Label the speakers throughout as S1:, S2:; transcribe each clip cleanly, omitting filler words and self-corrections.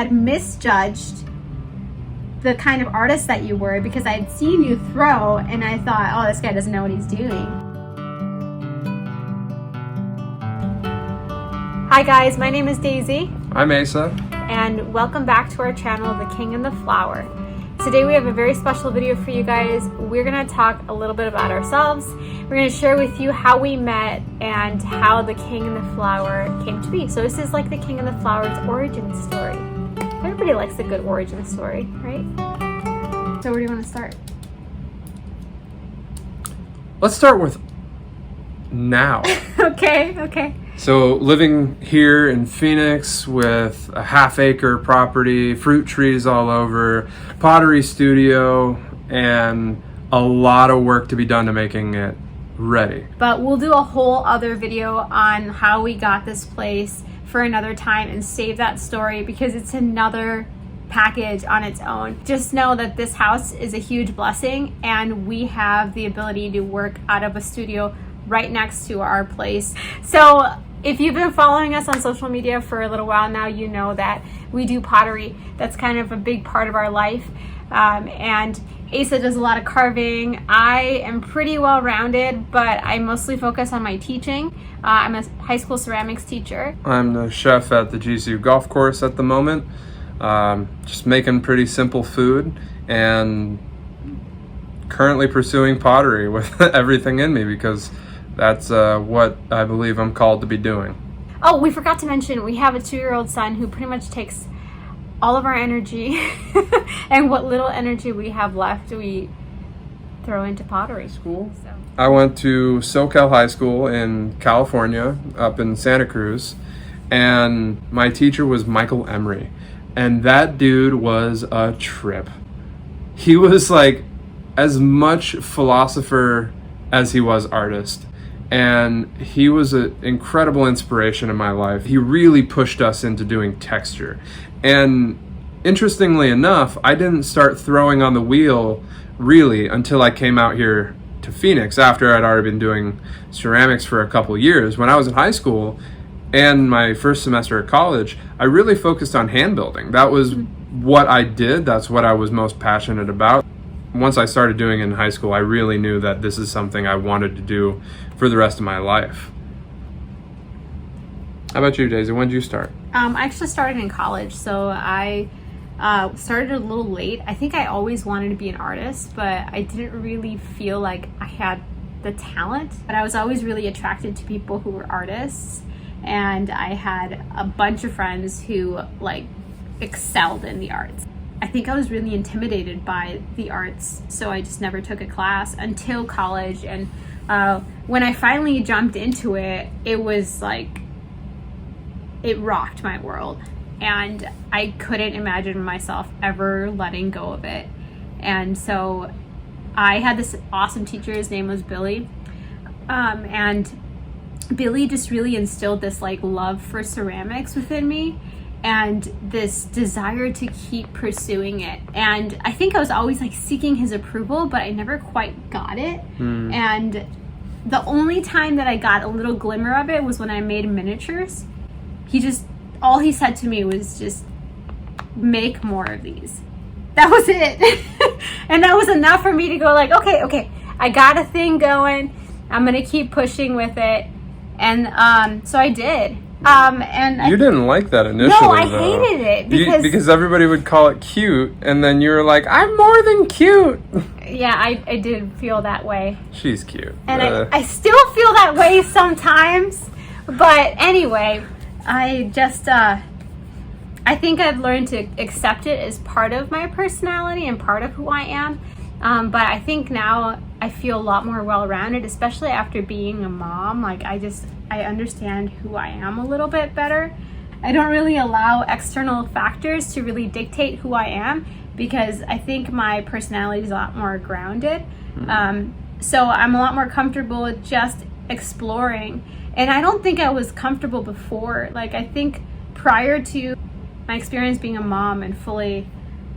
S1: had misjudged the kind of artist that you were because I had seen you throw and I thought, oh, this guy doesn't know what he's doing. Hi guys, my name is Daisy.
S2: I'm Asa.
S1: And welcome back to our channel, The King and the Flower. Today we have a very special video for you guys. We're gonna talk a little bit about ourselves. We're gonna share with you how we met and how The King and the Flower came to be. So this is like The King and the Flower's origin story. Everybody likes a good origin story, right? So where do you want to start?
S2: Let's start with now.
S1: Okay.
S2: So living here in Phoenix with a half-acre property, fruit trees all over, pottery studio, and a lot of work to be done to making it ready.
S1: But we'll do a whole other video on how we got this place for another time and save that story because it's another package on its own. Just know that this house is a huge blessing and we have the ability to work out of a studio right next to our place. So if you've been following us on social media for a little while now, you know that we do pottery. That's kind of a big part of our life. And Asa does a lot of carving. I am pretty well-rounded, but I mostly focus on my teaching. I'm a high school ceramics teacher.
S2: I'm the chef at the GCU golf course at the moment. Just making pretty simple food and currently pursuing pottery with everything in me because that's what I believe I'm called to be doing.
S1: Oh, we forgot to mention we have a 2-year-old son who pretty much takes all of our energy and what little energy we have left we throw into Pottery School. So.
S2: I went to SoCal High School in California, up in Santa Cruz, and my teacher was Michael Emery, and that dude was a trip. He was like as much philosopher as he was artist, and he was an incredible inspiration in my life. He really pushed us into doing texture. And interestingly enough, I didn't start throwing on the wheel really until I came out here to Phoenix after I'd already been doing ceramics for a couple years. When I was in high school and my first semester at college, I really focused on hand building. That was what I did. That's what I was most passionate about. Once I started doing it in high school, I really knew that this is something I wanted to do for the rest of my life. How about you, Daisy? When did you start?
S1: I actually started in college, so I started a little late. I think I always wanted to be an artist, but I didn't really feel like I had the talent. But I was always really attracted to people who were artists, and I had a bunch of friends who like excelled in the arts. I think I was really intimidated by the arts, so I just never took a class until college. And when I finally jumped into it, it was like, it rocked my world. And I couldn't imagine myself ever letting go of it. And so I had this awesome teacher, his name was Billy. And Billy just really instilled this like love for ceramics within me and this desire to keep pursuing it. And I think I was always like seeking his approval, but I never quite got it. And the only time that I got a little glimmer of it was when I made miniatures. All he said to me was just make more of these. That was it. And that was enough for me to go like, okay, I got a thing going. I'm gonna keep pushing with it. And so I did. And
S2: you didn't like that initially.
S1: No, I hated it
S2: because everybody would call it cute, and then you were like, I'm more than cute.
S1: Yeah, I did feel that way.
S2: She's cute.
S1: And I still feel that way sometimes. But anyway, I just, I think I've learned to accept it as part of my personality and part of who I am. But I think now I feel a lot more well-rounded, especially after being a mom. Like I understand who I am a little bit better. I don't really allow external factors to really dictate who I am because I think my personality is a lot more grounded. So I'm a lot more comfortable with just exploring. And I don't think I was comfortable before. Like I think prior to my experience being a mom and fully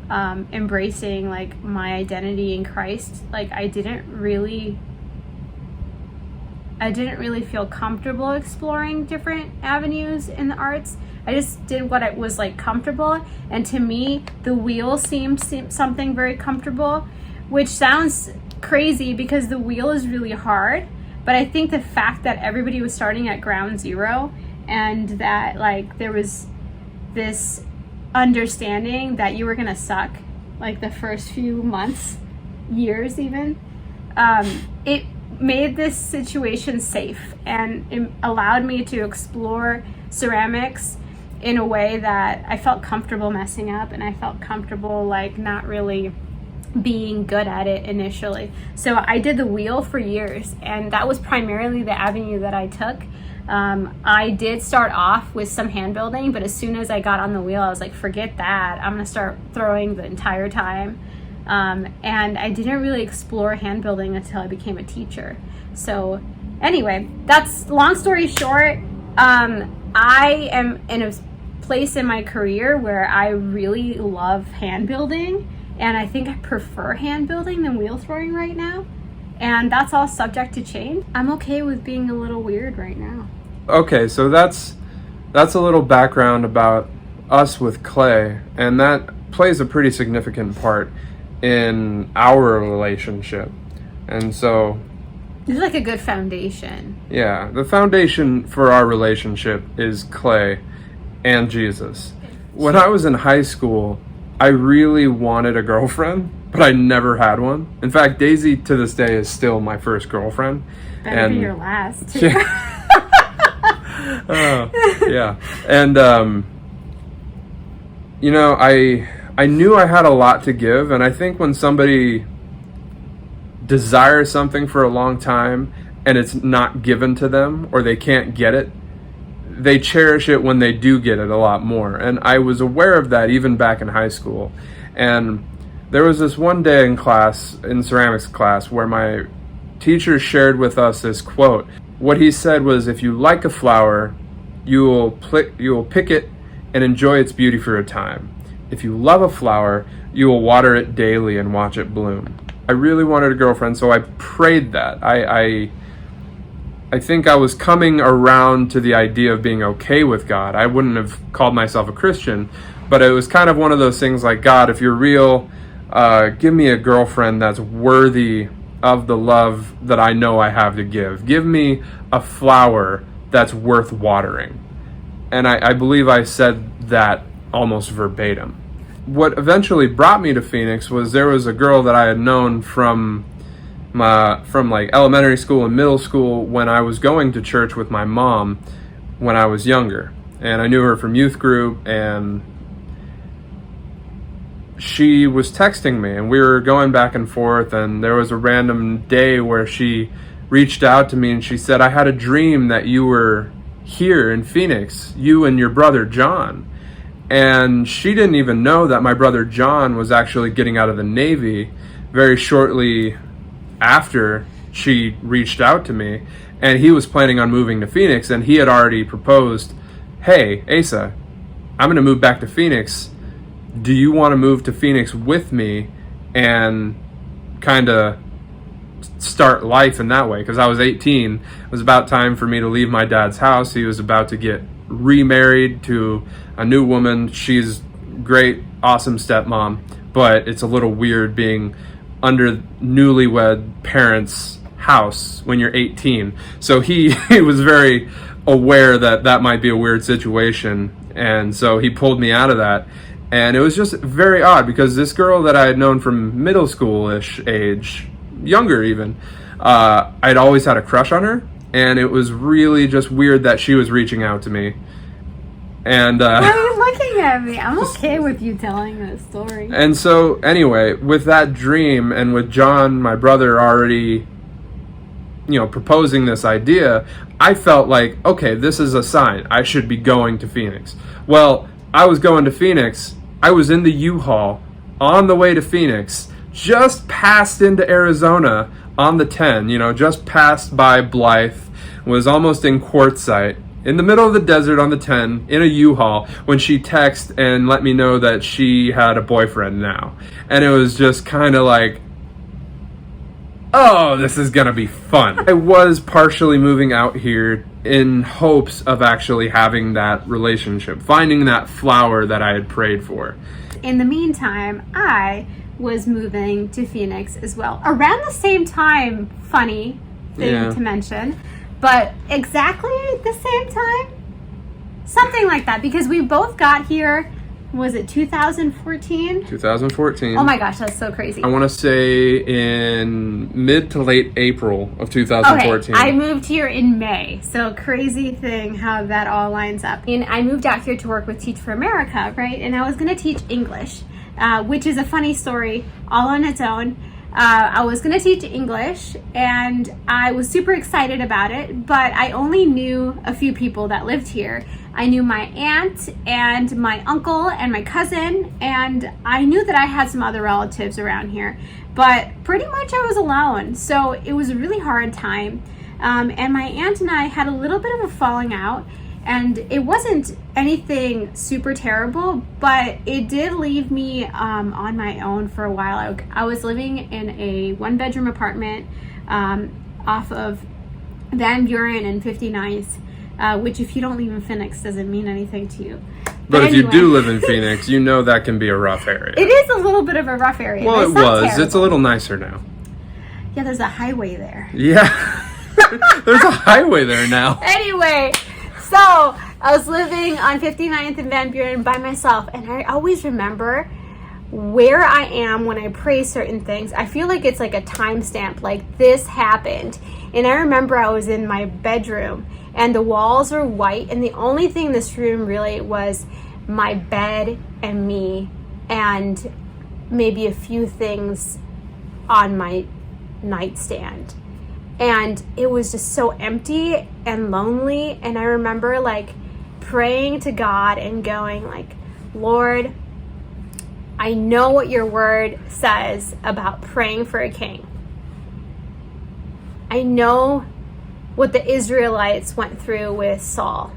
S1: embracing like my identity in Christ, like I didn't really feel comfortable exploring different avenues in the arts. I just did what it was like comfortable. And to me, the wheel seemed something very comfortable, which sounds crazy because the wheel is really hard. But I think the fact that everybody was starting at ground zero, and that like there was this understanding that you were gonna suck like the first few months, years even, it made this situation safe, and it allowed me to explore ceramics in a way that I felt comfortable messing up, and I felt comfortable like not really being good at it initially. So I did the wheel for years, and that was primarily the avenue that I took. I did start off with some hand building, but as soon as I got on the wheel, I was like, forget that, I'm gonna start throwing the entire time. And I didn't really explore hand building until I became a teacher. So anyway, that's long story short. I am in a place in my career where I really love hand building, and I think I prefer hand building than wheel throwing right now. And that's all subject to change. I'm okay with being a little weird right now.
S2: Okay, so that's a little background about us with clay, and that plays a pretty significant part in our relationship. And so
S1: It's like a good foundation.
S2: yeah, the foundation for our relationship is clay and Jesus. When I was in high school, I really wanted a girlfriend, but I never had one. In fact, Daisy to this day is still my first girlfriend.
S1: Better be your last, too.
S2: Yeah. And you know, I knew I had a lot to give, and I think when somebody desires something for a long time and it's not given to them, or they can't get it, they cherish it when they do get it a lot more. And I was aware of that even back in high school. And there was this one day in class, in ceramics class, where my teacher shared with us this quote. What he said was, if you like a flower, you will pick it and enjoy its beauty for a time. If you love a flower, you will water it daily and watch it bloom. I really wanted a girlfriend, so I prayed that. I think I was coming around to the idea of being okay with God. I wouldn't have called myself a Christian, but it was kind of one of those things like, God, if you're real, give me a girlfriend that's worthy of the love that I know I have to give. Give me a flower that's worth watering. And I believe I said that almost verbatim. What eventually brought me to Phoenix was there was a girl that I had known from like elementary school and middle school when I was going to church with my mom when I was younger. And I knew her from youth group, and she was texting me, and we were going back and forth, and there was a random day where she reached out to me and she said, I had a dream that you were here in Phoenix, you and your brother John. And she didn't even know that my brother John was actually getting out of the Navy very shortly after she reached out to me, and he was planning on moving to Phoenix, and he had already proposed, hey, Asa, I'm going to move back to Phoenix. Do you want to move to Phoenix with me and kind of start life in that way? Because I was 18. It was about time for me to leave my dad's house. He was about to get remarried to a new woman. She's great, awesome stepmom, but it's a little weird being under newlywed parents' house when you're 18. So he was very aware that that might be a weird situation, and so he pulled me out of that. And it was just very odd because this girl that I had known from middle school-ish age, younger even, I'd always had a crush on her, and it was really just weird that she was reaching out to me. And
S1: why are you looking at me? I'm okay with you telling this story.
S2: And so anyway, with that dream, and with John, my brother, already, proposing this idea, I felt like, okay, this is a sign. I should be going to Phoenix. Well, I was going to Phoenix. I was in the U-Haul on the way to Phoenix, just passed into Arizona on the 10, just passed by Blythe, was almost in Quartzsite, in the middle of the desert on the 10, in a U-Haul, when she texted and let me know that she had a boyfriend now. And it was just kind of like, oh, this is gonna be fun. I was partially moving out here in hopes of actually having that relationship, finding that flower that I had prayed for.
S1: In the meantime, I was moving to Phoenix as well. Around the same time, funny thing to mention, but exactly the same time? Something like that, because we both got here, was it 2014?
S2: 2014.
S1: Oh my gosh, that's so crazy.
S2: I want to say in mid to late April of 2014.
S1: Okay, I moved here in May, so crazy thing how that all lines up. And I moved out here to work with Teach for America, right? And I was going to teach English, which is a funny story all on its own. I was going to teach English, and I was super excited about it, but I only knew a few people that lived here. I knew my aunt and my uncle and my cousin, and I knew that I had some other relatives around here, but pretty much I was alone, so it was a really hard time. And my aunt and I had a little bit of a falling out, and it wasn't anything super terrible, but it did leave me on my own for a while. I was living in a one-bedroom apartment off of Van Buren and 59th, which if you don't live in Phoenix doesn't mean anything to you.
S2: But if you do live in Phoenix, you know that can be a rough area.
S1: It is a little bit of a rough area.
S2: Well, it was.
S1: Terrible.
S2: It's a little nicer now.
S1: Yeah, there's a highway there.
S2: Yeah. There's a highway there now.
S1: Anyway, so I was living on 59th and Van Buren by myself, and I always remember where I am when I pray certain things. I feel like it's like a timestamp, like this happened. And I remember I was in my bedroom, and the walls were white, and the only thing in this room really was my bed and me, and maybe a few things on my nightstand. And it was just so empty and lonely. And I remember like praying to God and going like, Lord, I know what your word says about praying for a king. I know what the Israelites went through with Saul,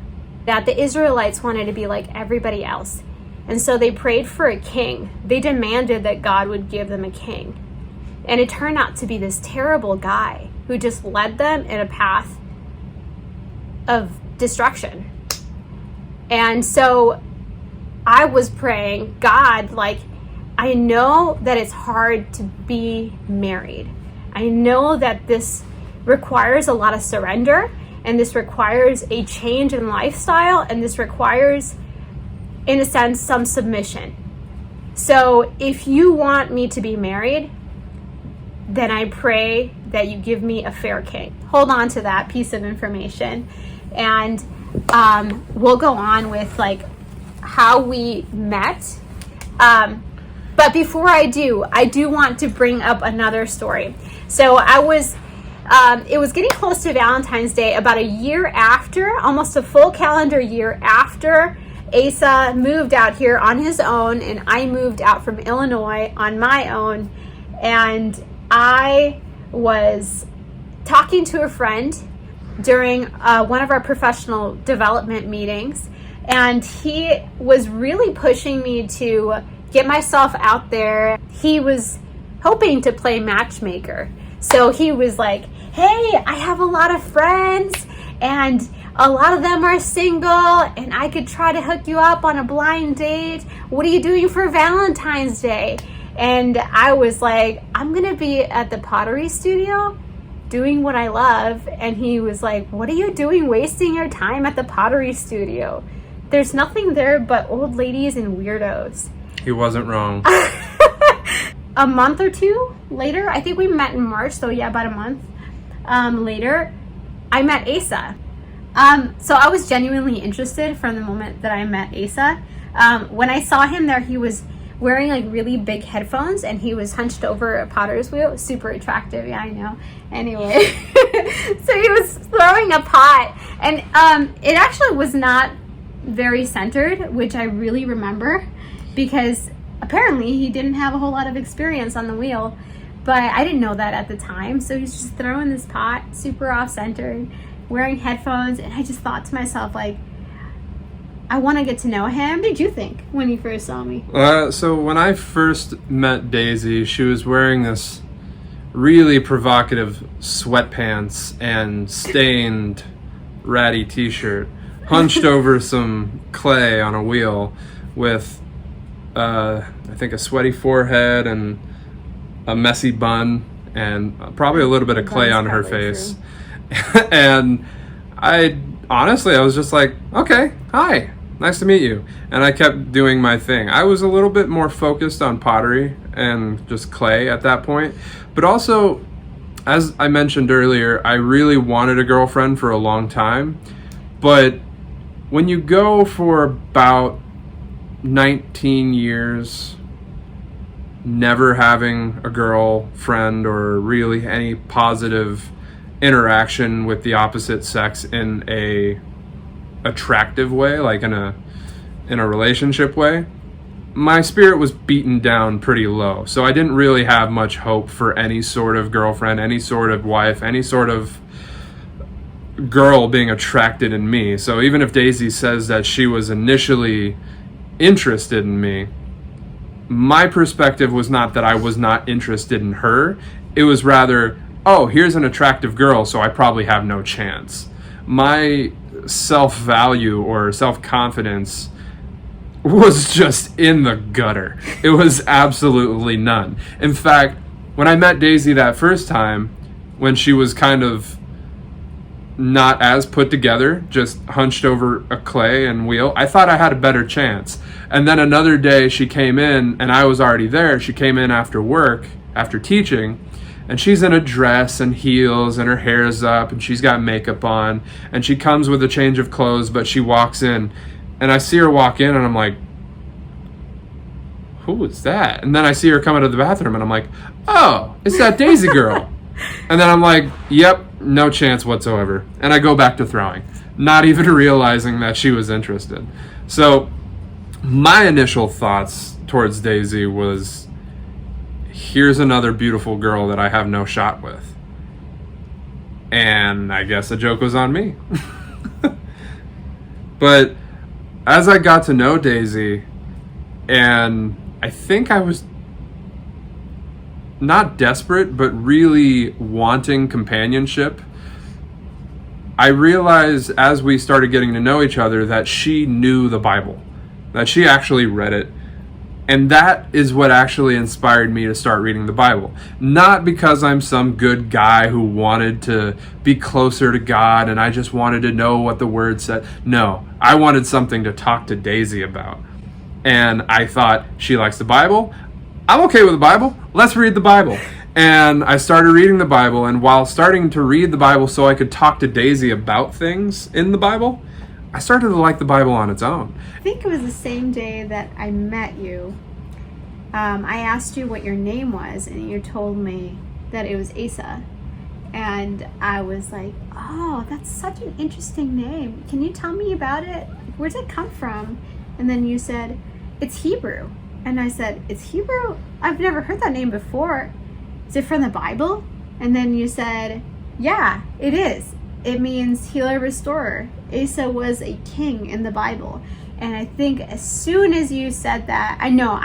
S1: that the Israelites wanted to be like everybody else. And so they prayed for a king. They demanded that God would give them a king. And it turned out to be this terrible guy who just led them in a path of destruction. And so I was praying, God, like, I know that it's hard to be married. I know that this requires a lot of surrender, and this requires a change in lifestyle, and this requires, in a sense, some submission. So if you want me to be married, then I pray that you give me a fair king. Hold on to that piece of information, and we'll go on with like how we met. But before I do want to bring up another story. So it was getting close to Valentine's Day, about a year after, almost a full calendar year after Asa moved out here on his own, and I moved out from Illinois on my own. And I was talking to a friend during one of our professional development meetings, and he was really pushing me to get myself out there. He was hoping to play matchmaker. So he was like, hey, I have a lot of friends, and a lot of them are single, and I could try to hook you up on a blind date. What are you doing for Valentine's Day? And I was like, I'm going to be at the Pottery Studio doing what I love. And he was like, what are you doing wasting your time at the Pottery Studio? There's nothing there but old ladies and weirdos.
S2: He wasn't wrong.
S1: A month or two later, I think we met in March, so yeah, about a month later, I met Asa. So I was genuinely interested from the moment that I met Asa. When I saw him there, he was wearing like really big headphones, and he was hunched over a potter's wheel. Super attractive, yeah, I know. Anyway, so he was throwing a pot, and it actually was not very centered, which I really remember, because apparently he didn't have a whole lot of experience on the wheel, but I didn't know that at the time. So he's just throwing this pot, super off-centered, wearing headphones, and I just thought to myself, like, I want to get to know him. What did you think when you first saw me?
S2: So when I first met Daisy, she was wearing this really provocative sweatpants and stained ratty t-shirt, hunched over some clay on a wheel with I think a sweaty forehead and a messy bun and probably a little bit of clay on her face. And I was just like, okay, hi, nice to meet you. And I kept doing my thing. I was a little bit more focused on pottery and just clay at that point. But also, as I mentioned earlier, I really wanted a girlfriend for a long time. But when you go for about 19 years never having a girlfriend or really any positive interaction with the opposite sex in a attractive way, like in a relationship way, my spirit was beaten down pretty low. So I didn't really have much hope for any sort of girlfriend, any sort of wife, any sort of girl being attracted in me. So even if Daisy says that she was initially interested in me, my perspective was not that I was not interested in her. It was rather, oh, here's an attractive girl, so I probably have no chance. My self-value or self-confidence was just in the gutter. It was absolutely none. In fact, when I met Daisy that first time, when she was kind of not as put together, just hunched over a clay and wheel, I thought I had a better chance. And then another day she came in and I was already there. She came in after work, after teaching, and she's in a dress and heels and her hair's up and she's got makeup on and she comes with a change of clothes, but she walks in and I see her walk in and I'm like, who is that? And then I see her come out of the bathroom and I'm like, oh, it's that Daisy girl. And then I'm like, yep, no chance whatsoever. And I go back to throwing, not even realizing that she was interested. So my initial thoughts towards Daisy was, here's another beautiful girl that I have no shot with. And I guess the joke was on me. But as I got to know Daisy, and I think I was not desperate, but really wanting companionship, I realized as we started getting to know each other that she knew the Bible, that she actually read it. And that is what actually inspired me to start reading the Bible. Not because I'm some good guy who wanted to be closer to God and I just wanted to know what the Word said. No, I wanted something to talk to Daisy about. And I thought, she likes the Bible. I'm okay with the Bible. Let's read the Bible. And I started reading the Bible. And while starting to read the Bible so I could talk to Daisy about things in the Bible, I started to like the Bible on its own.
S1: I think it was the same day that I met you. I asked you what your name was, and you told me that it was Asa. And I was like, oh, that's such an interesting name. Can you tell me about it? Where did it come from? And then you said, it's Hebrew. And I said, it's Hebrew? I've never heard that name before. Is it from the Bible? And then you said, yeah, it is. It means healer, restorer. Asa was a king in the Bible. And I think as soon as you said that, I know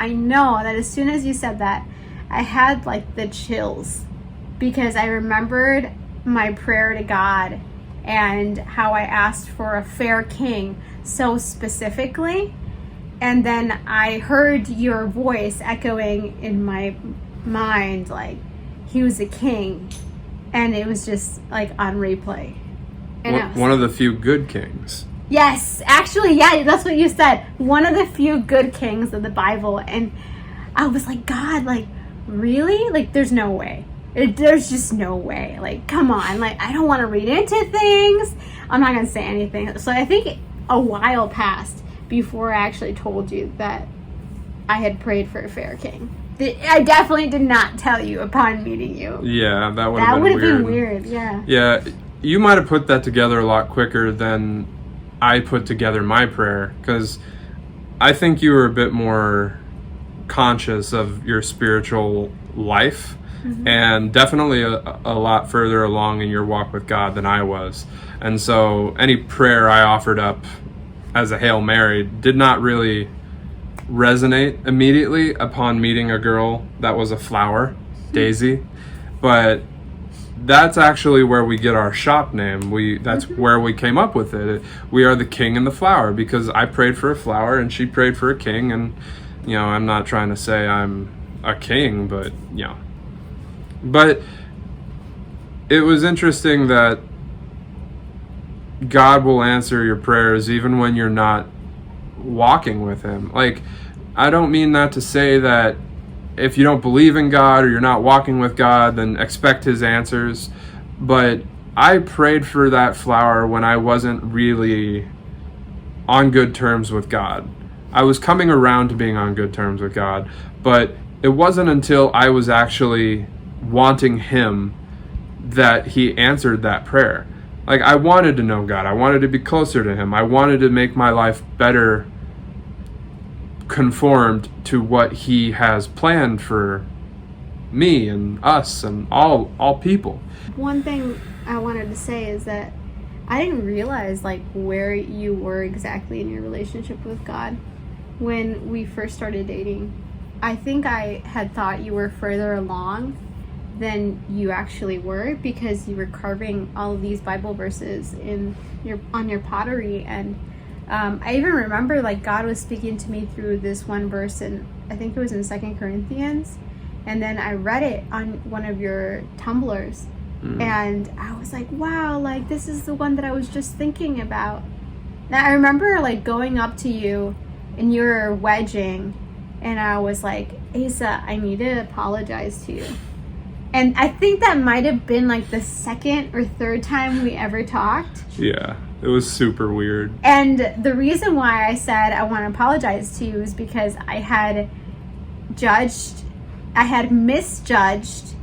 S1: that as soon as you said that, I had like the chills, because I remembered my prayer to God and how I asked for a fair king so specifically. And then I heard your voice echoing in my mind, like, he was a king. And it was just like on replay. And
S2: one of the few good kings.
S1: Yes, actually, yeah, that's what you said. One of the few good kings of the Bible. And I was like, God, like, really? Like, there's no way. There's just no way. Like, come on. Like, I don't want to read into things. I'm not going to say anything. So I think a while passed before I actually told you that I had prayed for a fair king. I definitely did not tell you upon meeting you.
S2: Yeah, that would have
S1: been weird. Yeah.
S2: Yeah, you might have put that together a lot quicker than I put together my prayer, because I think you were a bit more conscious of your spiritual life, and definitely a lot further along in your walk with God than I was. And so any prayer I offered up as a Hail Mary did not really resonate immediately upon meeting a girl that was a flower, Daisy. but that's actually where we get our shop name. That's where we came up with it. We are the king and the flower, because I prayed for a flower and she prayed for a king. And I'm not trying to say I'm a king, but but it was interesting that God will answer your prayers even when you're not walking with him. Like, I don't mean that to say that if you don't believe in God or you're not walking with God, then expect his answers. But I prayed for that flower when I wasn't really on good terms with God. I was coming around to being on good terms with God, but it wasn't until I was actually wanting him that he answered that prayer. Like, I wanted to know God. I wanted to be closer to him. I wanted to make my life better conformed to what he has planned for me and us and all people.
S1: One thing I wanted to say is that I didn't realize like where you were exactly in your relationship with God when we first started dating. I think I had thought you were further along than you actually were, because you were carving all of these Bible verses on your pottery. And I even remember like God was speaking to me through this one verse, and I think it was in 2 Corinthians, and then I read it on one of your tumblers, and I was like, wow, like this is the one that I was just thinking about. Now I remember like going up to you and you were wedging, and I was like, Asa, I need to apologize to you. And I think that might have been like the second or third time we ever talked.
S2: Yeah, it was super weird.
S1: And the reason why I said I want to apologize to you is because I had misjudged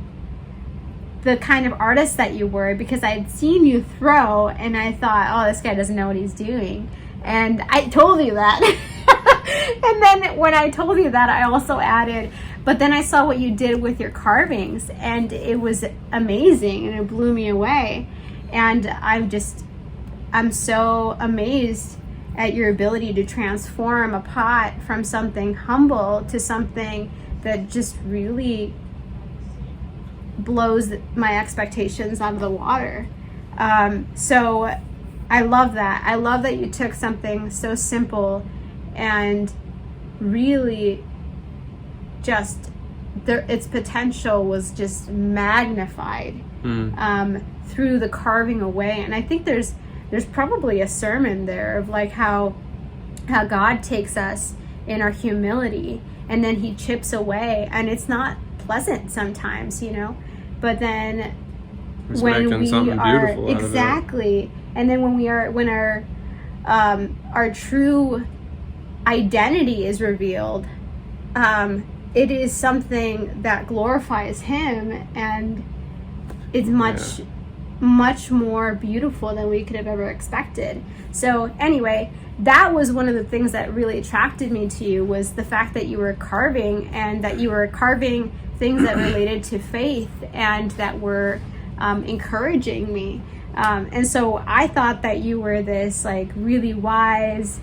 S1: the kind of artist that you were, because I had seen you throw and I thought, oh, this guy doesn't know what he's doing. And I told you that. And then when I told you that, I also added, but then I saw what you did with your carvings, and it was amazing, and it blew me away. And I'm so amazed at your ability to transform a pot from something humble to something that just really blows my expectations out of the water. So I love that. I love that you took something so simple and really just its potential was just magnified through the carving away. And I think there's probably a sermon there of like how God takes us in our humility, and then he chips away, and it's not pleasant sometimes, but then
S2: He's
S1: when
S2: making
S1: we
S2: something
S1: are
S2: beautiful out of
S1: exactly, and then when our true identity is revealed, it is something that glorifies him, and it's much more beautiful than we could have ever expected. So anyway, that was one of the things that really attracted me to you, was the fact that you were carving, and that you were carving things that related to faith and that were encouraging me. And so I thought that you were this like really wise,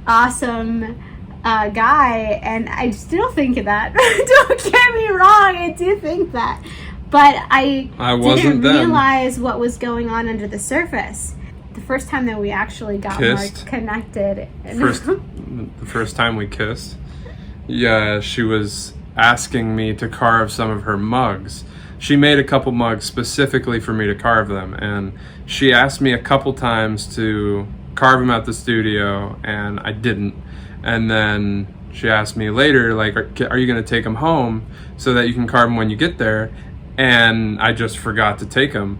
S1: awesome guy, and I still think of that. Don't get me wrong, I do think that, but I didn't realize what was going on under the surface. The first time that we actually got more connected,
S2: the first time we kissed, yeah, she was asking me to carve some of her mugs. She made a couple mugs specifically for me to carve them, and she asked me a couple times to carve them at the studio, and I didn't. And then she asked me later, like, are you going to take them home so that you can carve them when you get there? And I just forgot to take them.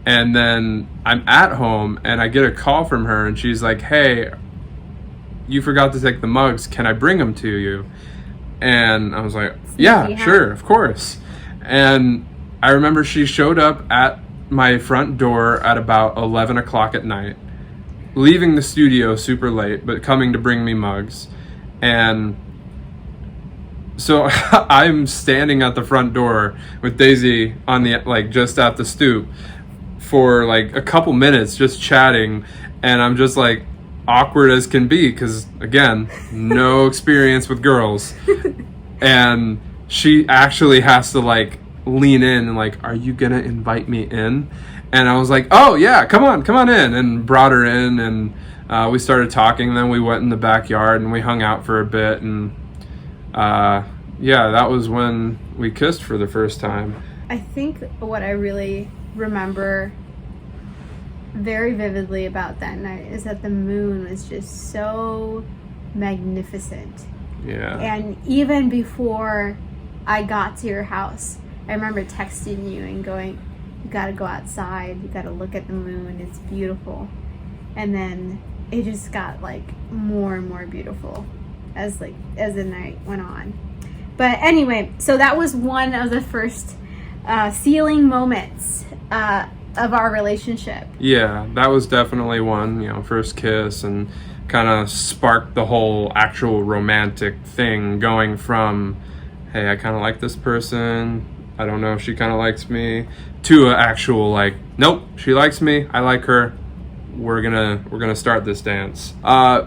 S2: And then I'm at home and I get a call from her, and she's like, hey, you forgot to take the mugs. Can I bring them to you? And I was like, yeah, sure, of course. And I remember she showed up at my front door at about 11 o'clock at night, leaving the studio super late, but coming to bring me mugs. And so I'm standing at the front door with Daisy on the, like, just at the stoop for like a couple minutes, just chatting. And I'm just like awkward as can be, because again, no experience with girls. And she actually has to like lean in and like, are you gonna invite me in? And I was like, oh yeah, come on in, and brought her in, and we started talking. Then we went in the backyard and we hung out for a bit, and yeah, that was when we kissed for the first time.
S1: I think what I really remember very vividly about that night is that the moon was just so magnificent.
S2: Yeah.
S1: And even before I got to your house, I remember texting you and going, you gotta go outside, you gotta look at the moon, it's beautiful. And then it just got like more and more beautiful as the night went on. But anyway, so that was one of the first sealing moments of our relationship.
S2: Yeah, that was definitely one, first kiss, and kind of sparked the whole actual romantic thing, going from, hey, I kind of like this person, I don't know if she kind of likes me, to an actual like, nope, she likes me, I like her, we're gonna start this dance.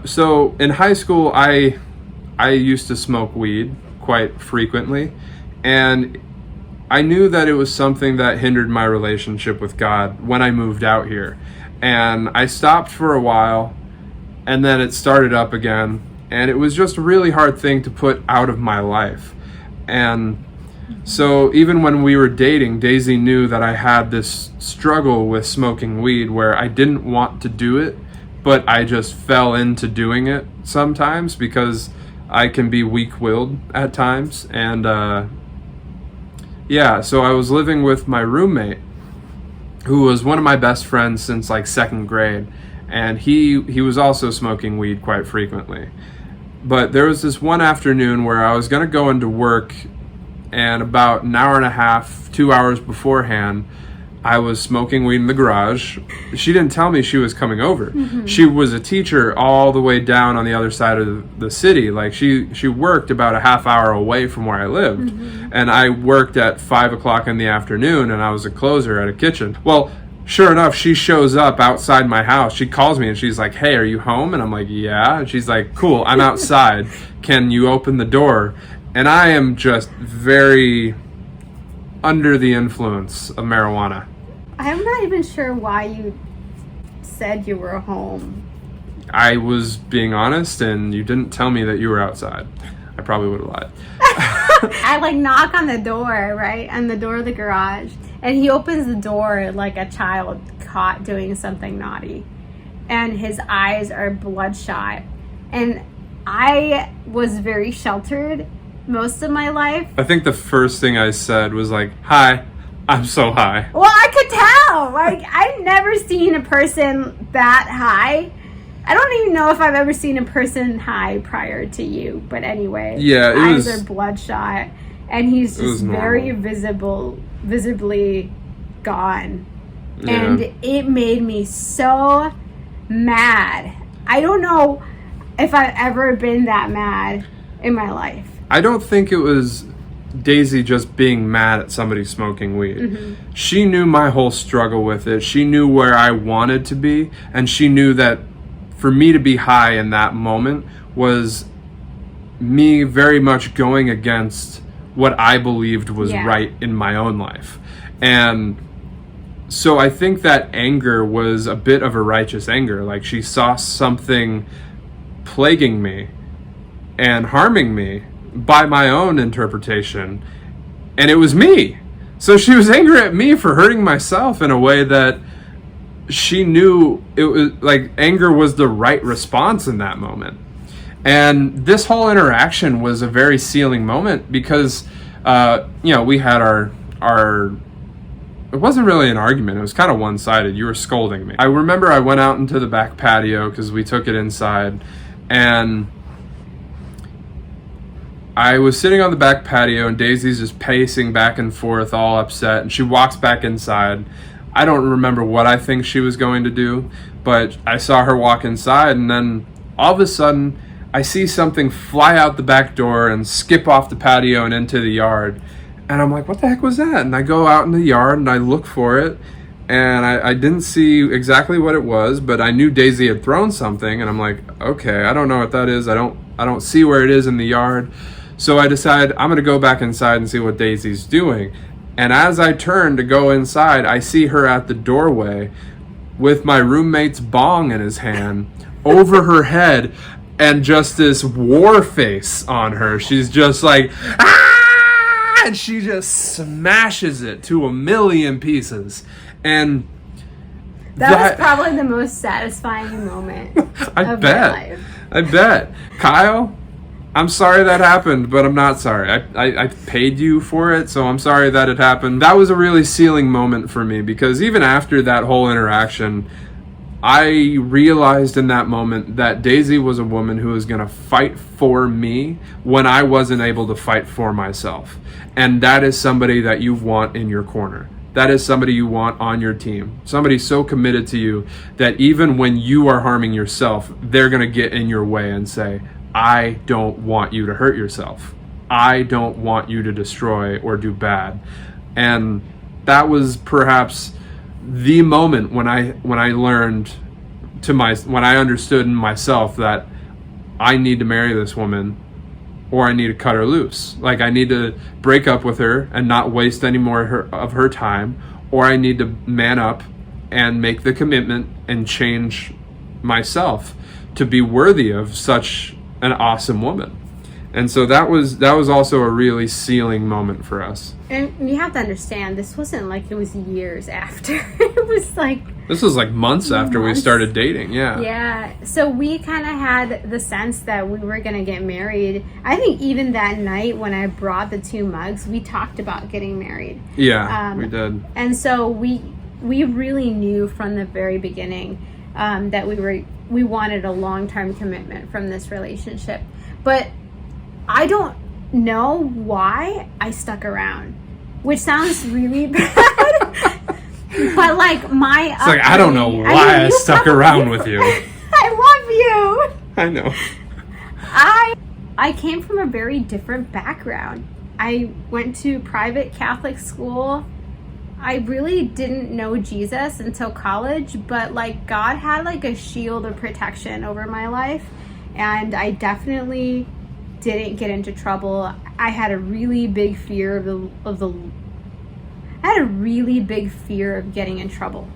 S2: So in high school, I used to smoke weed quite frequently, and I knew that it was something that hindered my relationship with God when I moved out here. And I stopped for a while, and then it started up again, and it was just a really hard thing to put out of my life. And so even when we were dating, Daisy knew that I had this struggle with smoking weed where I didn't want to do it, but I just fell into doing it sometimes because I can be weak-willed at times. And yeah, so I was living with my roommate, who was one of my best friends since like second grade, and he was also smoking weed quite frequently. But there was this one afternoon where I was going to go into work, and about an hour and a half, 2 hours beforehand, I was smoking weed in the garage. She didn't tell me she was coming over. Mm-hmm. She was a teacher all the way down on the other side of the city. Like she worked about a half hour away from where I lived. Mm-hmm. And I worked at 5 o'clock in the afternoon, and I was a closer at a kitchen. Well, sure enough, she shows up outside my house. She calls me and she's like, hey, are you home? And I'm like, yeah. And she's like, cool, I'm outside. Can you open the door? And I am just very under the influence of marijuana.
S1: I'm not even sure why you said you were home.
S2: I was being honest, and you didn't tell me that you were outside. I probably would have lied.
S1: I like knock on the door, right? On the door of the garage. And he opens the door like a child caught doing something naughty. And his eyes are bloodshot. And I was very sheltered most of my life.
S2: I think the first thing I said was like, hi, I'm so high.
S1: Well, I could tell. Like, I've never seen a person that high. I don't even know if I've ever seen a person high prior to you. But anyway,
S2: yeah,
S1: eyes are bloodshot, and he's just very visibly gone. Yeah. And it made me so mad. I don't know if I've ever been that mad in my life.
S2: I don't think it was Daisy just being mad at somebody smoking weed. Mm-hmm. She knew my whole struggle with it. She knew where I wanted to be, and she knew that for me to be high in that moment was me very much going against what I believed was right in my own life. And so I think that anger was a bit of a righteous anger. Like, she saw something plaguing me and harming me by my own interpretation, and it was me. So she was angry at me for hurting myself in a way that she knew it was like anger was the right response in that moment. And this whole interaction was a very sealing moment because we had our it wasn't really an argument, it was kind of one-sided. You were scolding me. I remember I went out into the back patio because we took it inside, and I was sitting on the back patio, and Daisy's just pacing back and forth, all upset, and she walks back inside. I don't remember what I think she was going to do, but I saw her walk inside, and then all of a sudden, I see something fly out the back door and skip off the patio and into the yard. And I'm like, what the heck was that? And I go out in the yard, and I look for it, and I didn't see exactly what it was, but I knew Daisy had thrown something, and I'm like, okay, I don't know what that is. I don't see where it is in the yard. So I decide I'm going to go back inside and see what Daisy's doing. And as I turn to go inside, I see her at the doorway with my roommate's bong in his hand over her head and just this war face on her. She's just like, ah! And she just smashes it to a million pieces. And
S1: that was probably the most satisfying moment of my life.
S2: I bet. Kyle, I'm sorry that happened, but I'm not sorry. I paid you for it, so I'm sorry that it happened. That was a really sealing moment for me, because even after that whole interaction, I realized in that moment that Daisy was a woman who was going to fight for me when I wasn't able to fight for myself. And that is somebody that you want in your corner. That is somebody you want on your team. Somebody so committed to you that even when you are harming yourself, they're going to get in your way and say, I don't want you to hurt yourself. I don't want you to destroy or do bad. And that was perhaps the moment when I learned when I understood in myself that I need to marry this woman, or I need to cut her loose. Like, I need to break up with her and not waste any more of her time, or I need to man up and make the commitment and change myself to be worthy of such an awesome woman. And so that was also a really sealing moment for us.
S1: And you have to understand, this wasn't like it was years after. It was like...
S2: This was like months after we started dating, yeah.
S1: Yeah. So we kind of had the sense that we were going to get married. I think even that night when I brought the 2 mugs, we talked about getting married.
S2: Yeah, we did.
S1: And so we really knew from the very beginning that we wanted a long-term commitment from this relationship. But I don't know why I stuck around, which sounds really bad. But like
S2: it's like, I don't know why I stuck around with you.
S1: I love you.
S2: I know.
S1: I came from a very different background. I went to private Catholic school. I really didn't know Jesus until college, but like God had like a shield of protection over my life, and I definitely didn't get into trouble. I had a really big fear I had a really big fear of getting in trouble.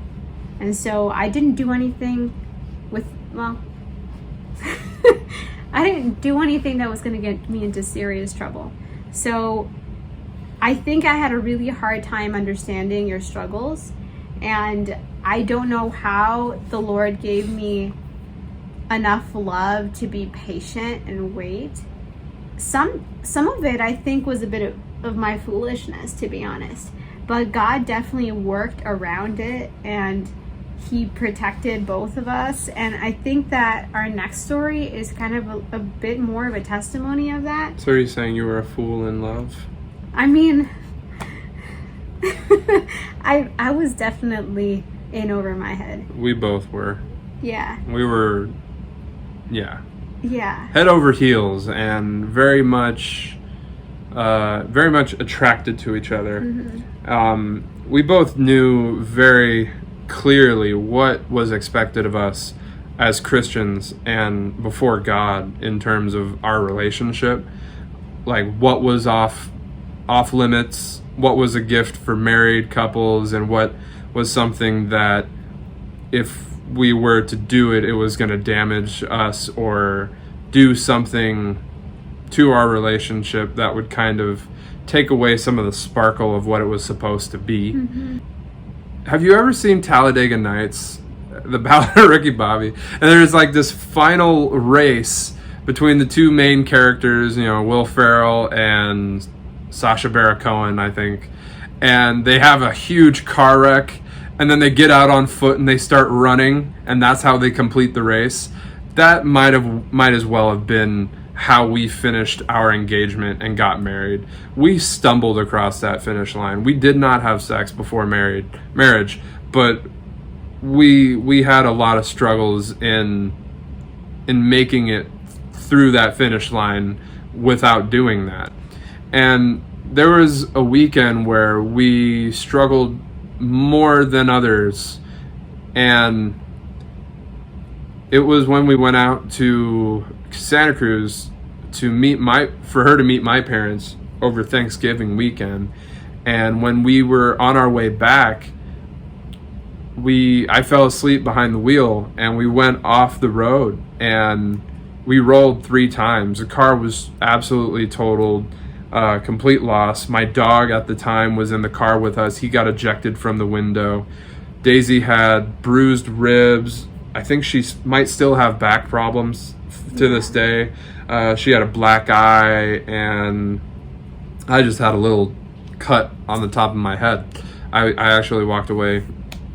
S1: And so I didn't do anything I didn't do anything that was going to get me into serious trouble. So I think I had a really hard time understanding your struggles, and I don't know how the Lord gave me enough love to be patient and wait. Some of it I think was a bit of my foolishness, to be honest, but God definitely worked around it, and he protected both of us. And I think that our next story is kind of a bit more of a testimony of that.
S2: So are you saying you were a fool in love?
S1: I mean, I was definitely in over my head.
S2: We both were.
S1: Yeah.
S2: We were, yeah.
S1: Yeah.
S2: Head over heels, and very much attracted to each other. Mm-hmm. We both knew very clearly what was expected of us as Christians and before God in terms of our relationship, like what was off limits, what was a gift for married couples, and what was something that if we were to do it, it was going to damage us or do something to our relationship that would kind of take away some of the sparkle of what it was supposed to be. Mm-hmm. Have you ever seen Talladega Nights, the Ballad of Ricky Bobby? And there's like this final race between the 2 main characters, Will Ferrell and Sacha Baron Cohen, I think. And they have a huge car wreck, and then they get out on foot and they start running, and that's how they complete the race. That might as well have been how we finished our engagement and got married. We stumbled across that finish line. We did not have sex before marriage, but we had a lot of struggles in making it through that finish line without doing that. And there was a weekend where we struggled more than others, and it was when we went out to Santa Cruz for her to meet my parents over Thanksgiving weekend. And when we were on our way back, I fell asleep behind the wheel, and we went off the road, and we rolled 3 times. The car was absolutely totaled, complete loss. My dog at the time was in the car with us. He got ejected from the window. Daisy had bruised ribs. I think she might still have back problems to this day. She had a black eye, and I just had a little cut on the top of my head. I actually walked away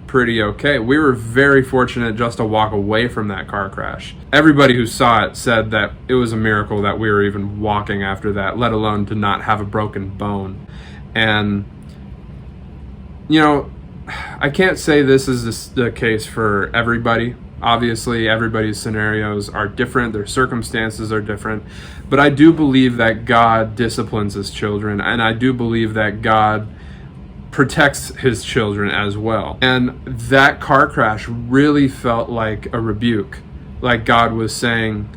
S2: pretty okay. We were very fortunate just to walk away from that car crash. Everybody who saw it said that it was a miracle that we were even walking after that, let alone to not have a broken bone. And, you know, I can't say this is the case for everybody. Obviously, everybody's scenarios are different, their circumstances are different, but I do believe that God disciplines his children, and I do believe that God protects his children as well. And that car crash really felt like a rebuke, like God was saying,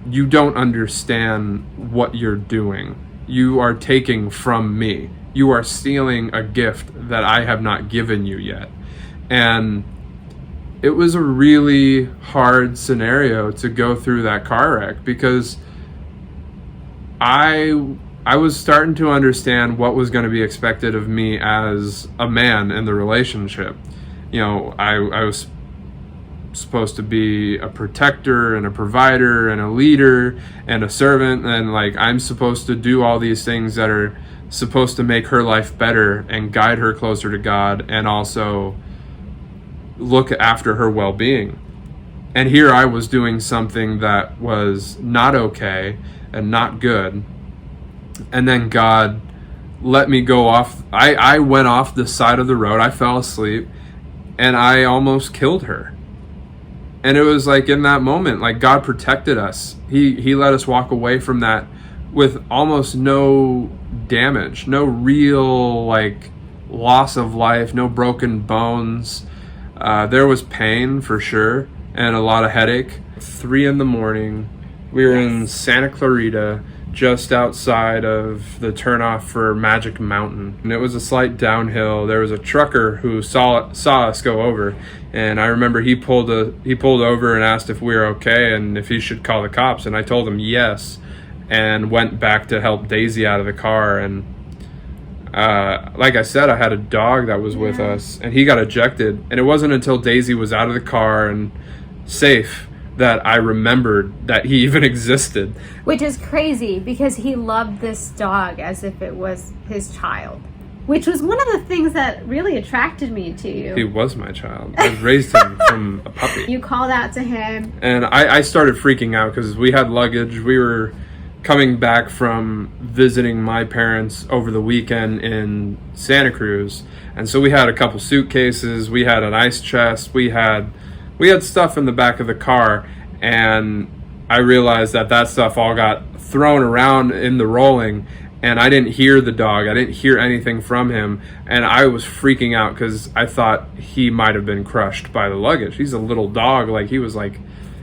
S2: you don't understand what you're doing. You are taking from me. You are stealing a gift that I have not given you yet. And it was a really hard scenario to go through that car wreck, because I was starting to understand what was going to be expected of me as a man in the relationship. You know, I was supposed to be a protector and a provider and a leader and a servant, and like I'm supposed to do all these things that are supposed to make her life better and guide her closer to God, and also look after her well-being. And here I was doing something that was not okay and not good. And then God let me go off. I went off the side of the road. I fell asleep, and I almost killed her. And it was like in that moment, like God protected us. He let us walk away from that with almost no damage, no real like loss of life, no broken bones. There was pain for sure, and a lot of headache. 3 a.m, we were in Santa Clarita, just outside of the turnoff for Magic Mountain, and it was a slight downhill. There was a trucker who saw us go over, and I remember he pulled over and asked if we were okay and if he should call the cops, and I told him yes, and went back to help Daisy out of the car. And like I said, I had a dog that was with us, and he got ejected, and it wasn't until Daisy was out of the car and safe that I remembered that he even existed.
S1: Which is crazy, because he loved this dog as if it was his child, which was one of the things that really attracted me to you.
S2: He was my child. I raised him from a puppy.
S1: You called out to him.
S2: And I started freaking out because we had luggage. We were coming back from visiting my parents over the weekend in Santa Cruz. And so we had a couple suitcases. We had an ice chest. We had stuff in the back of the car, and I realized that stuff all got thrown around in the rolling, and I didn't hear the dog. I didn't hear anything from him, and I was freaking out because I thought he might have been crushed by the luggage. He's a little dog. Like he was like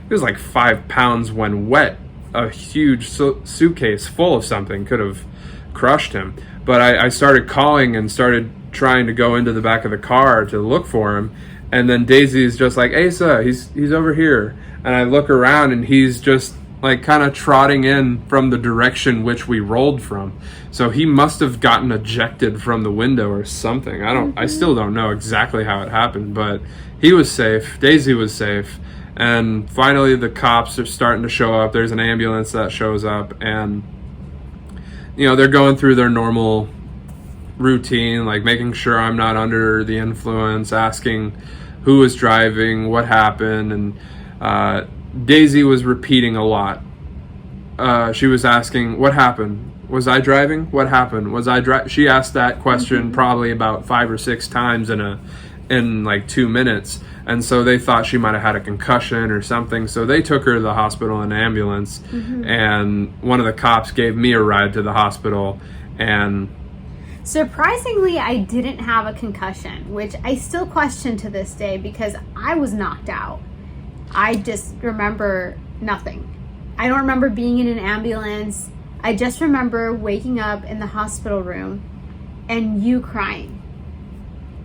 S2: 5 pounds when wet. A huge suitcase full of something could have crushed him. But I started calling and started trying to go into the back of the car to look for him. And then Daisy is just like, Asa, he's over here. And I look around, and he's just like kind of trotting in from the direction which we rolled from. So he must have gotten ejected from the window or something. I still don't know exactly how it happened, but he was safe. Daisy was safe. And finally the cops are starting to show up. There's an ambulance that shows up, and you know, they're going through their normal routine, like making sure I'm not under the influence, asking who was driving, what happened. And Daisy was repeating a lot. She was asking, what happened? Was I driving? What happened? Was I She asked that question probably about 5 or 6 times in like 2 minutes. And so they thought she might have had a concussion or something. So they took her to the hospital in an ambulance. And one of the cops gave me a ride to the hospital. And
S1: surprisingly, I didn't have a concussion, which I still question to this day because I was knocked out. I just remember nothing. I don't remember being in an ambulance. I just remember waking up in the hospital room and you crying.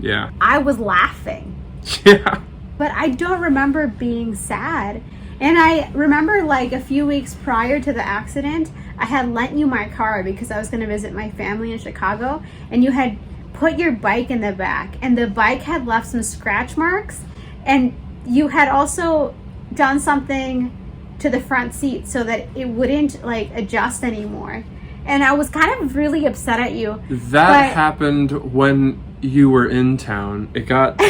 S2: Yeah.
S1: I was laughing.
S2: Yeah.
S1: But I don't remember being sad. And I remember like a few weeks prior to the accident, I had lent you my car because I was going to visit my family in Chicago, and you had put your bike in the back, and the bike had left some scratch marks, and you had also done something to the front seat so that it wouldn't like adjust anymore. And I was kind of really upset at you.
S2: That happened when you were in town. It got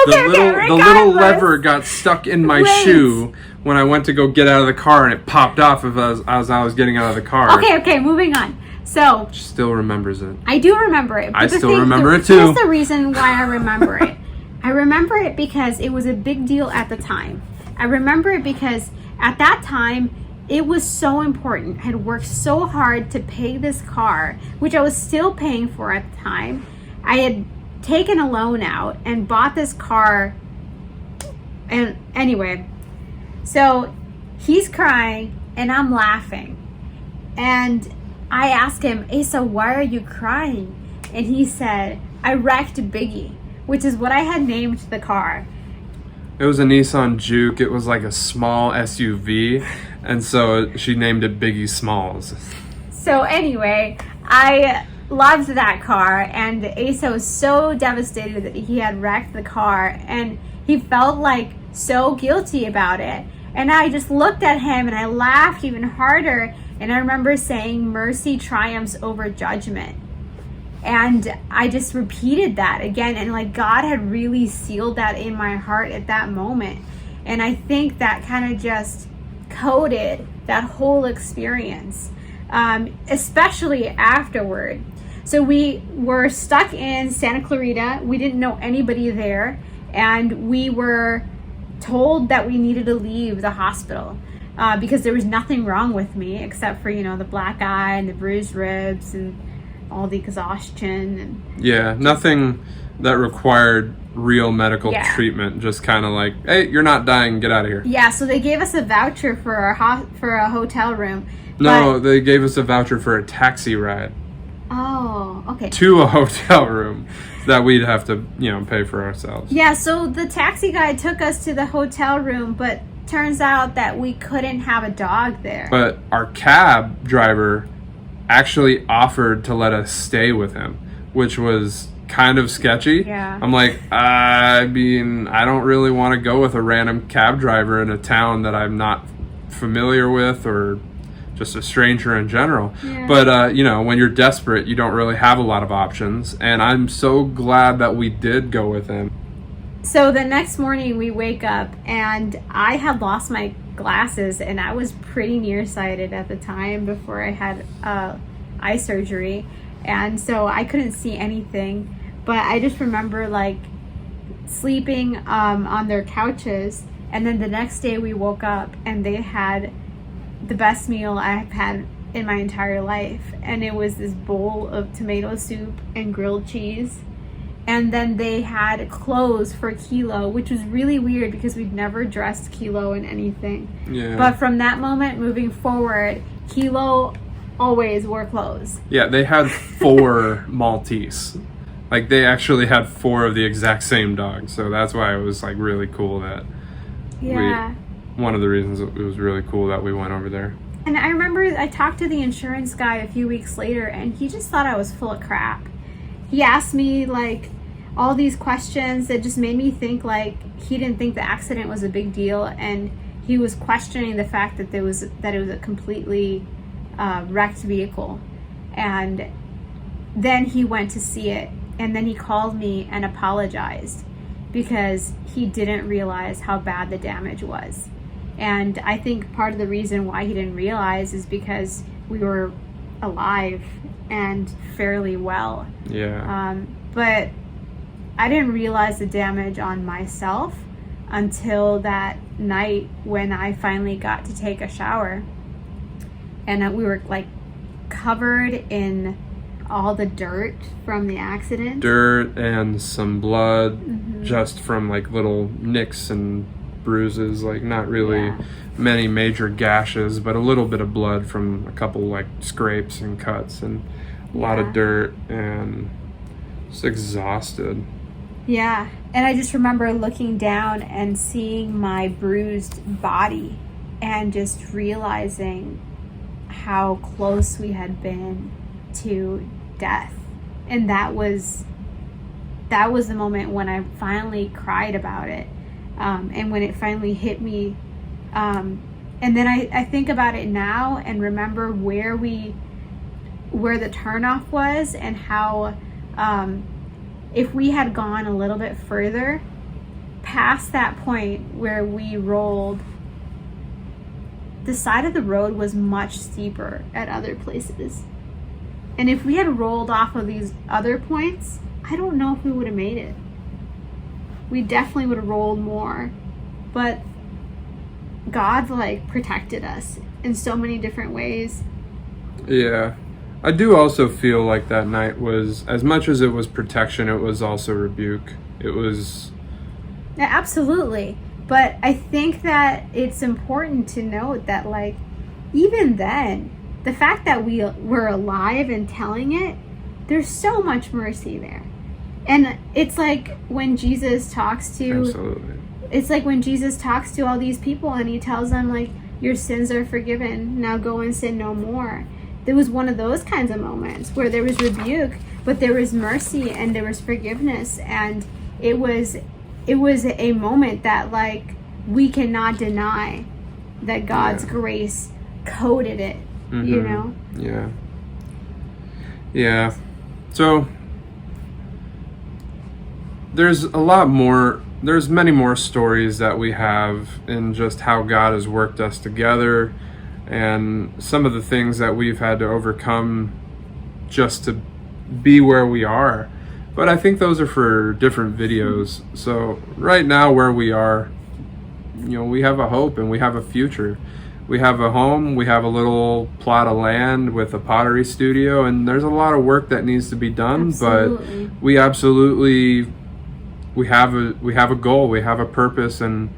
S1: Okay,
S2: the little lever got stuck in my shoe when I went to go get out of the car, and it popped off as I was getting out of the car.
S1: Okay, moving on. So
S2: She still remembers it.
S1: I do remember it. But
S2: I still remember it too.
S1: Here's the reason why I remember it. I remember it because it was a big deal at the time. I remember it because at that time, it was so important. I had worked so hard to pay this car, which I was still paying for at the time. I had taken a loan out and bought this car. And anyway, so he's crying and I'm laughing. And I asked him, Asa, why are you crying? And he said, I wrecked Biggie, which is what I had named the car.
S2: It was a Nissan Juke. It was like a small SUV, and so she named it Biggie Smalls.
S1: So anyway, I loved that car, and Asa was so devastated that he had wrecked the car, and he felt like so guilty about it. And I just looked at him and I laughed even harder, and I remember saying mercy triumphs over judgment. And I just repeated that again, and like God had really sealed that in my heart at that moment. And I think that kind of just coded that whole experience, especially afterward. So we were stuck in Santa Clarita. We didn't know anybody there, and we were told that we needed to leave the hospital because there was nothing wrong with me except for, the black eye and the bruised ribs and all the exhaustion. And
S2: nothing that required real medical treatment. Just kind of like, hey, you're not dying, get out of here.
S1: Yeah, so they gave us a voucher for a hotel room.
S2: No, they gave us a voucher for a taxi ride.
S1: Oh, okay.
S2: To a hotel room that we'd have to, pay for ourselves.
S1: Yeah, so the taxi guy took us to the hotel room, but turns out that we couldn't have a dog there.
S2: But our cab driver actually offered to let us stay with him, which was kind of sketchy.
S1: Yeah.
S2: I'm like, I don't really want to go with a random cab driver in a town that I'm not familiar with, or just a stranger in general.
S1: Yeah.
S2: But, when you're desperate, you don't really have a lot of options. And I'm so glad that we did go with him.
S1: So the next morning we wake up, and I had lost my glasses, and I was pretty nearsighted at the time before I had eye surgery. And so I couldn't see anything. But I just remember like sleeping on their couches. And then the next day we woke up, and they had the best meal I've had in my entire life, and it was this bowl of tomato soup and grilled cheese, and then they had clothes for Kilo, which was really weird because we'd never dressed Kilo in anything. But from that moment moving forward, Kilo always wore clothes.
S2: Yeah, they had 4 Maltese. Like, they actually had 4 of the exact same dog, so that's why it was like really cool that one of the reasons it was really cool that we went over there.
S1: And I remember I talked to the insurance guy a few weeks later, and he just thought I was full of crap. He asked me like all these questions that just made me think like he didn't think the accident was a big deal, and he was questioning the fact that it was a completely wrecked vehicle. And then he went to see it, and then he called me and apologized because he didn't realize how bad the damage was. And I think part of the reason why he didn't realize is because we were alive and fairly well.
S2: Yeah.
S1: But I didn't realize the damage on myself until that night when I finally got to take a shower. And we were like covered in all the dirt from the accident.
S2: Dirt and some blood, just from like little nicks and bruises, like not really many major gashes, but a little bit of blood from a couple like scrapes and cuts, and a lot of dirt. And Just exhausted.
S1: Yeah. And I just remember looking down and seeing my bruised body and just realizing how close we had been to death. And that was the moment when I finally cried about it. And when it finally hit me. And then I think about it now and remember where the turnoff was, and how if we had gone a little bit further past that point where we rolled, the side of the road was much steeper at other places. And if we had rolled off of these other points, I don't know if we would have made it. We definitely would have rolled more. But God protected us in so many different ways.
S2: Yeah. I do also feel like that night was, as much as it was protection, it was also rebuke. It was...
S1: Yeah, absolutely. But I think that it's important to note that, even then, the fact that we were alive and telling it, there's so much mercy there. And it's like when Jesus talks to...
S2: Absolutely.
S1: It's like when Jesus talks to all these people and he tells them, your sins are forgiven, now go and sin no more. There was one of those kinds of moments where there was rebuke, but there was mercy and there was forgiveness. And it was a moment that, we cannot deny that God's grace coated it, you know?
S2: Yeah. Yeah. So, there's many more stories that we have in just how God has worked us together, and some of the things that we've had to overcome just to be where we are. But I think those are for different videos. So right now where we are, we have a hope and we have a future. We have a home, we have a little plot of land with a pottery studio, and there's a lot of work that needs to be done.
S1: Absolutely.
S2: But we absolutely, we have a goal, we have a purpose, and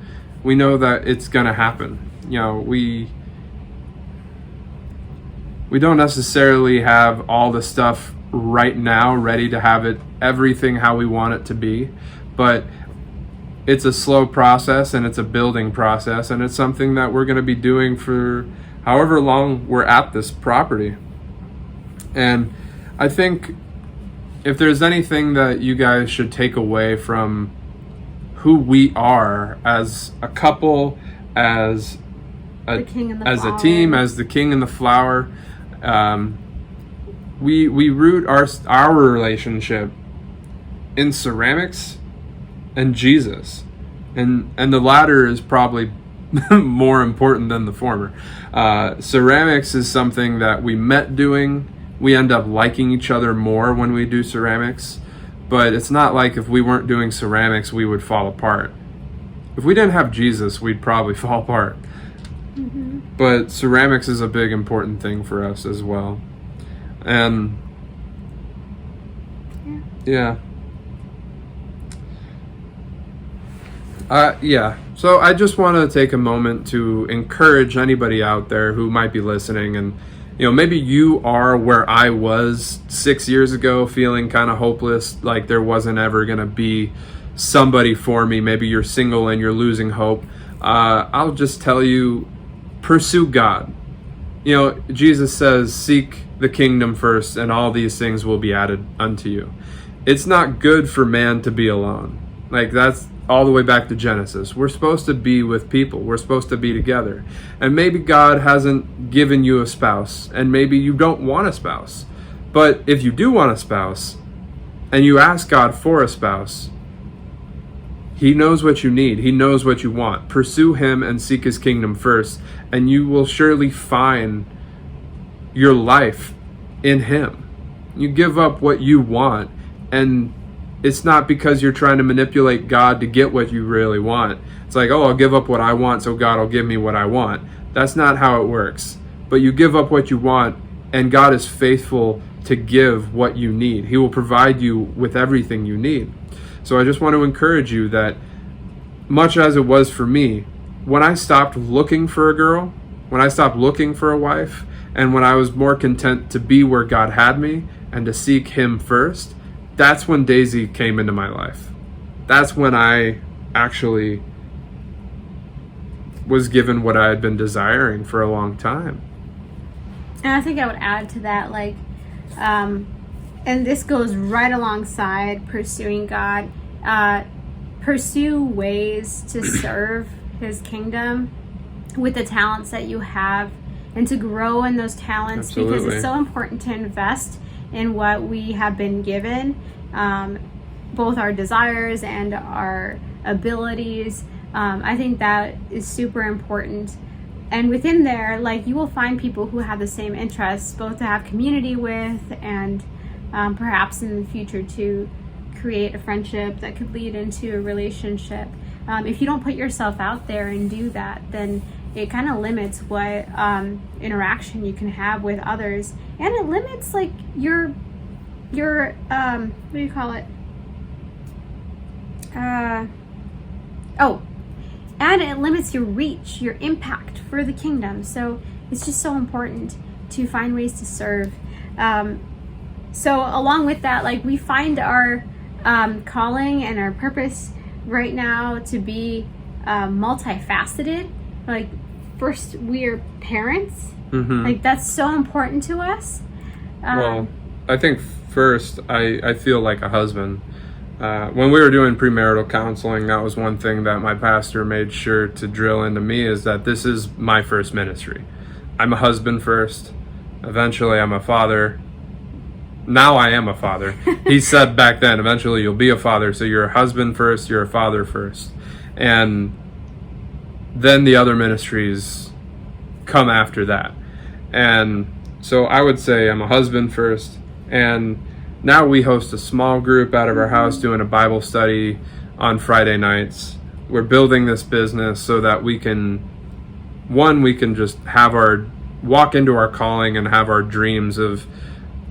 S2: we know that it's gonna happen. We don't necessarily have all the stuff right now ready to have it everything how we want it to be, but it's a slow process and it's a building process, and it's something that we're going to be doing for however long we're at this property. And I think if there's anything that you guys should take away from who we are as a couple, as a team, as the king and the flower, we root our relationship in ceramics and Jesus, and the latter is probably more important than the former. Ceramics is something that we met doing. We end up liking each other more when we do ceramics, but it's not like if we weren't doing ceramics we would fall apart. If we didn't have Jesus, we'd probably fall apart. Mm-hmm. But ceramics is a big important thing for us as well. And yeah. So I just want to take a moment to encourage anybody out there who might be listening, and maybe you are where I was 6 years ago, feeling kind of hopeless, like there wasn't ever going to be somebody for me. Maybe you're single and you're losing hope. I'll just tell you, pursue God. Jesus says, seek the kingdom first, and all these things will be added unto you. It's not good for man to be alone. That's all the way back to Genesis. We're supposed to be with people. We're supposed to be together. And maybe God hasn't given you a spouse, and maybe you don't want a spouse. But if you do want a spouse, and you ask God for a spouse, He knows what you need. He knows what you want. Pursue Him and seek His kingdom first, and you will surely find your life in Him. You give up what you want, and it's not because you're trying to manipulate God to get what you really want. It's like, I'll give up what I want so God will give me what I want. That's not how it works. But you give up what you want, and God is faithful to give what you need. He will provide you with everything you need. So I just want to encourage you that, much as it was for me, when I stopped looking for a girl, when I stopped looking for a wife, and when I was more content to be where God had me and to seek Him first, that's when Daisy came into my life. That's when I actually was given what I had been desiring for a long time.
S1: And I think I would add to that, like, and this goes right alongside pursuing God. Pursue ways to serve His kingdom with the talents that you have, and to grow in those talents.
S2: Absolutely.
S1: Because it's so important to invest in what we have been given, both our desires and our abilities. I think that is super important. And within there, like, you will find people who have the same interests, both to have community with, and perhaps in the future to create a friendship that could lead into a relationship. If you don't put yourself out there and do that, then it kind of limits what interaction you can have with others, and it limits, like, your what do you call it? And it limits your reach, your impact for the kingdom. So it's just so important to find ways to serve. So along with that, like, we find our calling and our purpose right now to be multifaceted. Like, first, we are parents.
S2: Mm-hmm.
S1: Like, that's so important to us.
S2: Well, I think first, I feel like a husband. When we were doing premarital counseling, that was one thing that my pastor made sure to drill into me, is that this is my first ministry. I'm a husband first. Eventually, I'm a father. Now I am a father. He said back then, eventually you'll be a father. So you're a husband first, you're a father first. And then the other ministries come after that. And so I would say I'm a husband first. And now we host a small group out of our house doing a Bible study on Friday nights. We're building this business so that we can just have walk into our calling and have our dreams of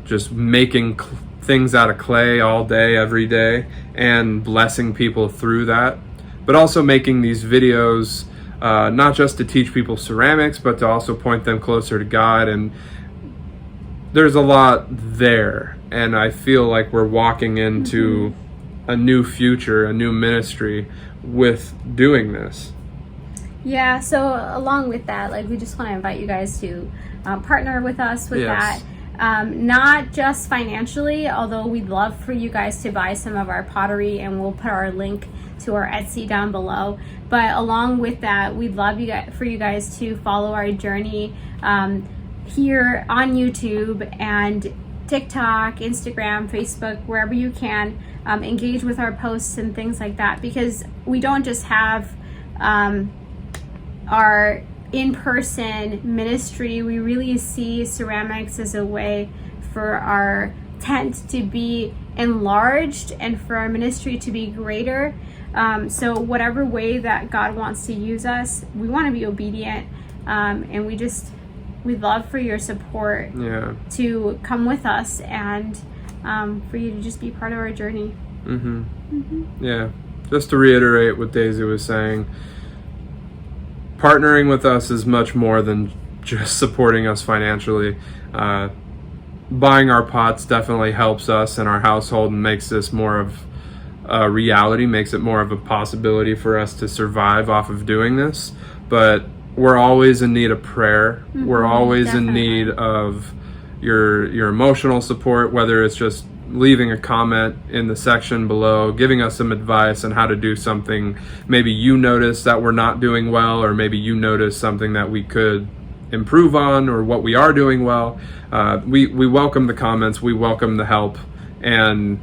S2: just making things out of clay all day, every day, and blessing people through that. But also making these videos, not just to teach people ceramics, but to also point them closer to God. And there's a lot there. And I feel like we're walking into a new future, a new ministry with doing this. Yeah,
S1: so along with that, like, we just want to invite you guys to partner with us with that. Not just financially, although we'd love for you guys to buy some of our pottery, and we'll put our link to our Etsy down below. But along with that, we'd love for you guys to follow our journey here on YouTube and TikTok, Instagram, Facebook, wherever you can. Engage with our posts and things like that, because we don't just have our in-person ministry. We really see ceramics as a way for our tent to be enlarged and for our ministry to be greater. So whatever way that God wants to use us, we want to be obedient, and we'd love for your support to come with us, and for you to just be part of our journey.
S2: Yeah, just to reiterate what Daisy was saying, partnering with us is much more than just supporting us financially. Buying our pots definitely helps us in our household and makes this more of a reality, makes it more of a possibility for us to survive off of doing this. But we're always in need of prayer. We're always in need of your emotional support, whether it's just leaving a comment in the section below, giving us some advice on how to do something. Maybe you notice that we're not doing well, or maybe you notice something that we could improve on, or what we are doing well. We welcome the comments, we welcome the help, and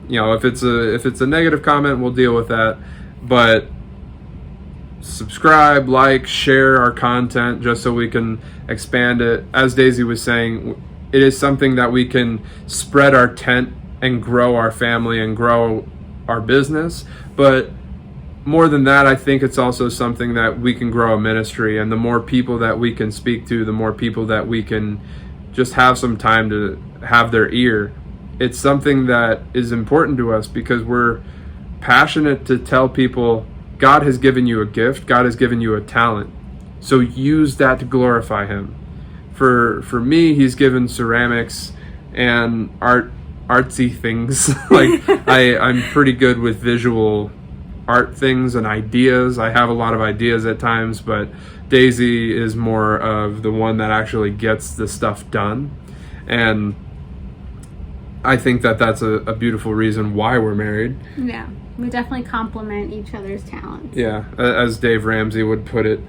S2: if it's a negative comment, we'll deal with that. But subscribe, like, share our content just so we can expand it. As Daisy was saying, it is something that we can spread our tent and grow our family and grow our business. But more than that, I think it's also something that we can grow a ministry. And the more people that we can speak to, the more people that we can just have some time to have their ear. It's something that is important to us because we're passionate to tell people, God has given you a gift. God has given you a talent. So use that to glorify Him. For me, He's given ceramics and art artsy things. Like I'm pretty good with visual art things and ideas. I have a lot of ideas at times, but Daisy is more of the one that actually gets the stuff done. And I think that that's a beautiful reason why we're married.
S1: Yeah, we definitely complement each other's talents.
S2: Yeah, as Dave Ramsey would put it,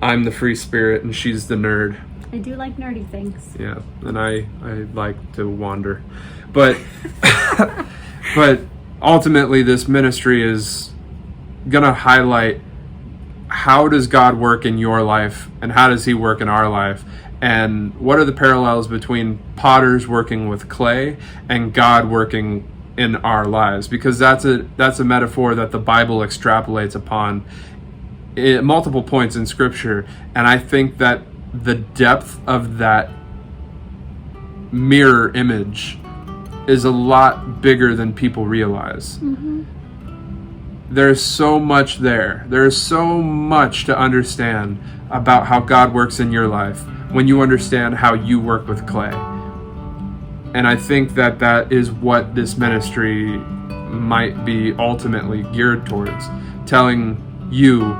S2: I'm the free spirit and she's the nerd.
S1: I do like nerdy things.
S2: Yeah, and I like to wander. But but ultimately this ministry is gonna highlight how does God work in your life and how does he work in our life, and what are the parallels between potters working with clay and God working in our lives, because that's a metaphor that the Bible extrapolates upon at multiple points in Scripture. And I think that the depth of that mirror image is a lot bigger than people realize.
S1: Mm-hmm.
S2: There's so much there. There's so much to understand about how God works in your life when you understand how you work with clay. And I think that that is what this ministry might be ultimately geared towards, telling you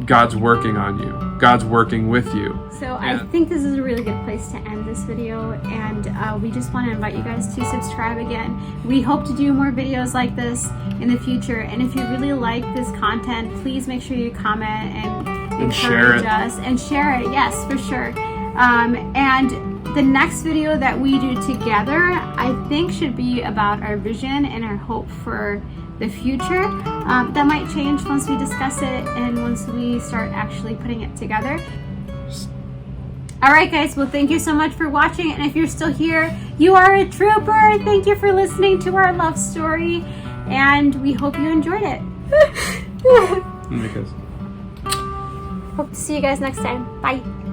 S2: God's working on you. God's working with you.
S1: So I think this is a really good place to end this video, and we just want to invite you guys to subscribe again. We hope to do more videos like this in the future, and if you really like this content, please make sure you comment and encourage us and share it. Yes, for sure. And the next video that we do together, I think, should be about our vision and our hope for the future. That might change once we discuss it and once we start actually putting it together. Alright guys, well thank you so much for watching, and if you're still here, you are a trooper! Thank you for listening to our love story, and we hope you enjoyed it. Hope to see you guys next time. Bye!